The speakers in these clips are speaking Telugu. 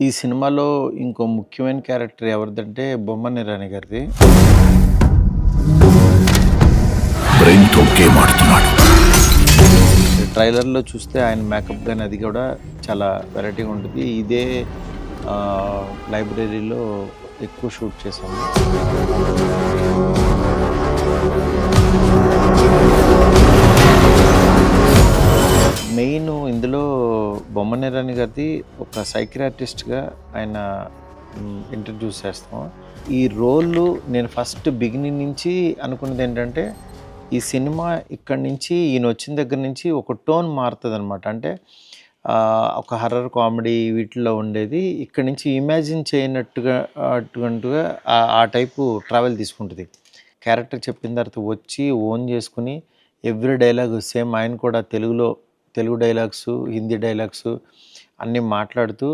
ఈ సినిమాలో ఇంకో ముఖ్యమైన క్యారెక్టర్ ఎవరిదంటే బొమ్మన ఇరానీ గారిది. బ్రెయిన్‌తో గేమ్ ఆడుతున్నాడు. ట్రైలర్‌లో చూస్తే ఆయన మేకప్ గాని అది కూడా చాలా వెరైటీగా ఉంటుంది. ఇదే లైబ్రరీలో ఎక్కువ షూట్ చేశాము. మెయిన్ ఇందులో బొమ్మన ఇరానీ గారిది ఒక సైకియాట్రిస్ట్‌గా ఆయన ఇంట్రడ్యూస్ చేస్తాం. ఈ రోలు నేను ఫస్ట్ బిగినింగ్ నుంచి అనుకున్నది ఏంటంటే, ఈ సినిమా ఇక్కడి నుంచి ఈయన వచ్చిన దగ్గర నుంచి ఒక టోన్ మారుతుందనమాట. అంటే ఒక హర్రర్ కామెడీ వీటిల్లో ఉండేది ఇక్కడి నుంచి ఇమాజిన్ చేయనట్టుగా అటువంటిగా ఆ టైపు ట్రావెల్ తీసుకుంటుంది. క్యారెక్టర్ చెప్పిన తర్వాత వచ్చి ఓన్ చేసుకుని ఎవ్రీ డైలాగ్ సేమ్ ఆయన కూడా తెలుగు డైలాగ్స్, హిందీ డైలాగ్స్ అన్నీ మాట్లాడుతూ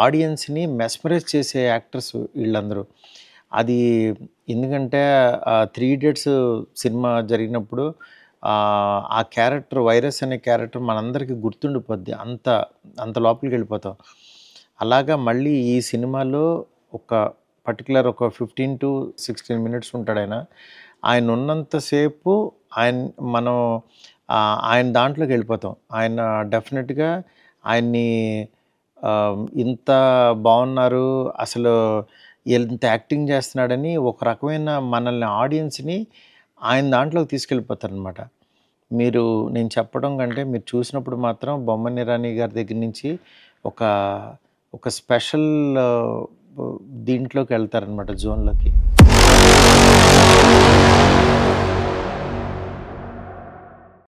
ఆడియన్స్‌ని మెస్మరైజ్ చేసే యాక్టర్స్ వీళ్ళందరూ. అది ఎందుకంటే 'త్రీ ఇడియట్స్' సినిమా జరిగినప్పుడు ఆ క్యారెక్టర్ వైరస్ అనే క్యారెక్టర్ మనందరికీ గుర్తుండిపోద్ది. అంత లోపలికి వెళ్ళిపోతాం. అలాగా మళ్ళీ ఈ సినిమాలో ఒక పర్టిక్యులర్ ఒక 15-16 మినిట్స్ ఉంటాడాయన. ఆయన ఉన్నంతసేపు మనం ఆయన దాంట్లోకి వెళ్ళిపోతాం. ఆయన డెఫినెట్‌గా ఆయన్ని ఇంత బాగున్నారు, అసలు ఎంత యాక్టింగ్ చేస్తున్నాడని ఒక రకమైన మనల్ని ఆడియన్స్‌ని ఆయన దాంట్లోకి తీసుకెళ్ళిపోతారనమాట. నేను చెప్పడం కంటే మీరు చూసినప్పుడు మాత్రం బొమ్మన ఇరానీ గారి దగ్గర నుంచి ఒక ఒక స్పెషల్ దీంట్లోకి వెళ్తారనమాట, జోన్‌లోకి.